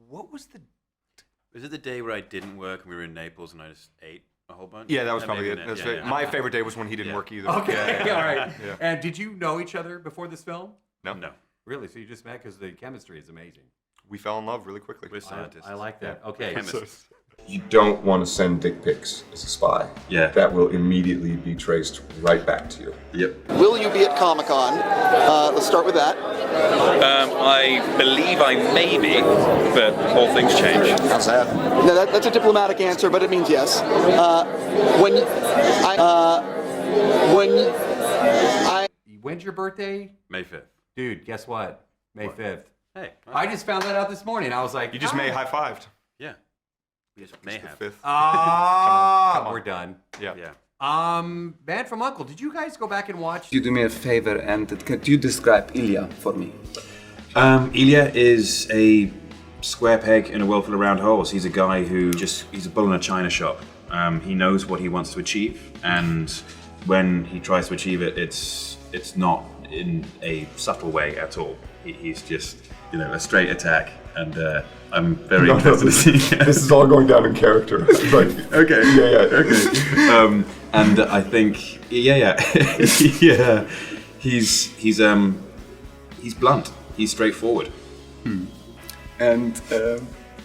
What was the... Was it the day where I didn't work and we were in Naples and I just ate a whole bunch? Yeah, that was probably it. My favorite day was when he didn't work either. Okay, all right. Yeah. And did you know each other before this film? No. No. Really? So you just met because the chemistry is amazing. We fell in love really quickly. We're scientists. I like that. Okay. Chemists. You don't want to send dick pics as a spy. Yeah. That will immediately be traced right back to you. Yep. Will you be at Comic-Con? Let's start with that. I believe I may be, but all things change. How's that? No, that's a diplomatic answer, but it means yes. When's your birthday? May 5th. Dude, guess what? May 5th. Hey. I just found that out this morning. I was like, You just May high-fived. Yeah. We just may have. Fifth. Come on. We're done. Yeah. Yeah. Man from U.N.C.L.E., did you guys go back and watch? You do me a favor and could you describe Ilya for me? Ilya is a square peg in a world full of round holes. He's a guy who he's a bull in a china shop. He knows what he wants to achieve, and when he tries to achieve it, it's not in a subtle way at all. He's just, a straight attack, and I'm very interested to see. This is all going down in character. Like, Okay. Yeah. Okay. And I think, yeah. He's blunt. He's straightforward. And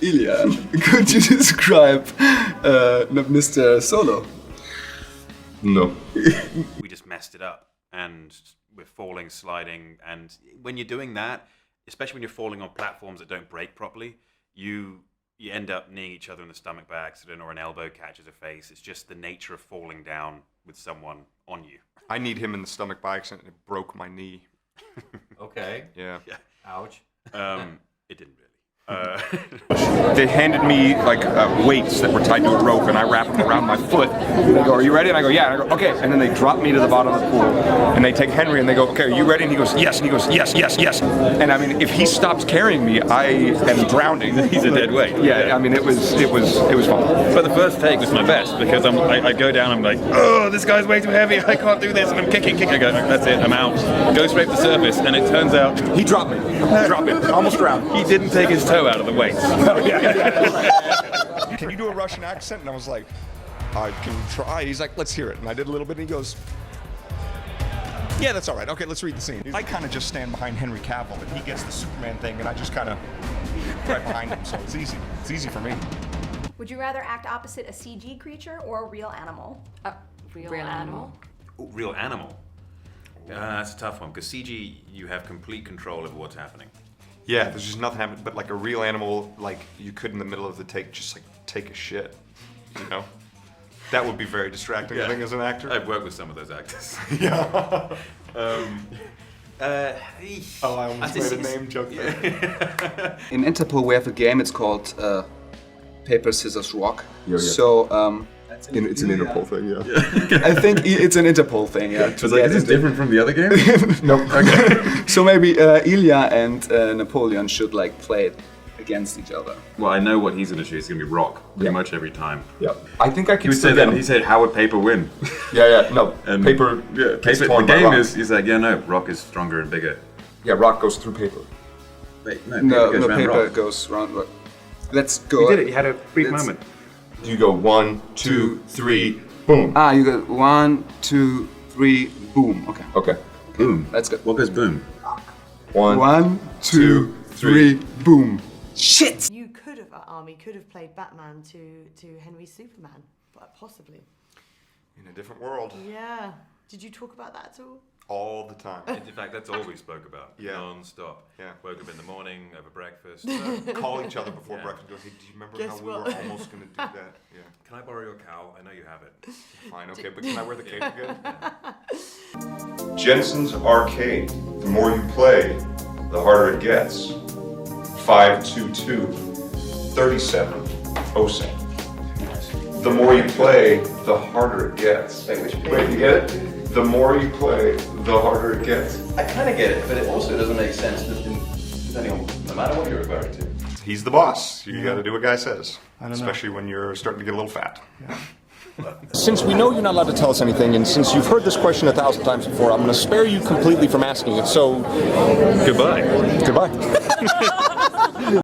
Ilya, could you describe Mr. Solo? No. We just messed it up, and we're falling, sliding, and when you're doing that, especially when you're falling on platforms that don't brake properly, you end up kneeing each other in the stomach by accident, or an elbow catches a face. It's just the nature of falling down with someone on you. I kneed him in the stomach by accident and it broke my knee. Okay. Yeah. Ouch. It didn't really. They handed me weights that were tied to a rope, and I wrapped them around my foot. And they go, "Are you ready?" And I go, "Yeah." And I go, "Okay." And then they drop me to the bottom of the pool, and they take Henry, and they go, "Okay, are you ready?" And he goes, "Yes." And he goes, "Yes, yes, yes." And I mean, if he stops carrying me, I am drowning. He's a dead weight. Yeah, I mean, it was fun. But the first take was my best, because I go down, I'm like, oh, this guy's way too heavy, I can't do this, and I'm kicking. I go, that's it, I'm out. Go straight to the surface, and it turns out He dropped me. Almost drowned. he didn't take his toe out of the weights. Can you do a Russian accent? And I was like, I can try. He's like, let's hear it. And I did a little bit, and he goes, yeah, that's all right. Okay, let's read the scene. I kind of just stand behind Henry Cavill, and he gets the Superman thing, and I just kind of right behind him, so it's easy. It's easy for me. Would you rather act opposite a CG creature or a real animal? Real animal. Ooh, real animal. That's a tough one, because CG, you have complete control over what's happening. Yeah, there's just nothing happening, but like a real animal, like you could in the middle of the take just like take a shit, That would be very distracting, I think, as an actor. I've worked with some of those actors. Yeah. I almost made a name joke there. In Interpol we have a game, it's called Paper, Scissors, Rock. Yeah. So It's an Interpol thing, yeah. I think it's an Interpol thing, yeah. Is this different from the other game? Nope. Okay. So maybe Ilya and Napoleon should play it against each other. Well, I know what he's going to choose. It's going to be Rock pretty much every time. Yeah. I think I He can would still say get that. him. He said, "How would Paper win?" Yeah. No. And Paper. Yeah, gets Paper. torn The by game Rock. is. He's like, yeah, no, Rock is stronger and bigger. Yeah, Rock goes through Paper. Wait, No, goes round Paper Rock. goes round Rock. Let's go. You did it. You had a brief Let's- moment. You go 1, 2, 3, boom. You got 1, 2, 3, boom. Okay. Okay. Boom. Let's go. What goes boom? 1, 2, 3, boom. Shit! You could have, Army could have played Batman to Henry's Superman, but possibly. In a different world, Yeah. Did you talk about that at all? all the time. In fact, that's all we spoke about, Yeah. non-stop. Yeah. Woke up in the morning, over breakfast. Call each other before Yeah. breakfast. Go, hey, do you remember Guess how we what? were almost going to do that? Yeah. Can I borrow your cowl? I know you have it. Fine, okay, but can I wear the cape again? Jensen's Arcade. The more you play, the harder it gets. 522 3707. The more you play, the harder it gets. Wait, you get it? The more you play, the harder it gets. I kind of get it, but it also doesn't make sense depending on no matter what you're referring to. He's the boss. You got to do what guy says, especially when you're starting to get a little fat. Since we know you're not allowed to tell us anything, and since you've heard this question 1,000 times before, I'm going to spare you completely from asking it. So, Goodbye. Goodbye.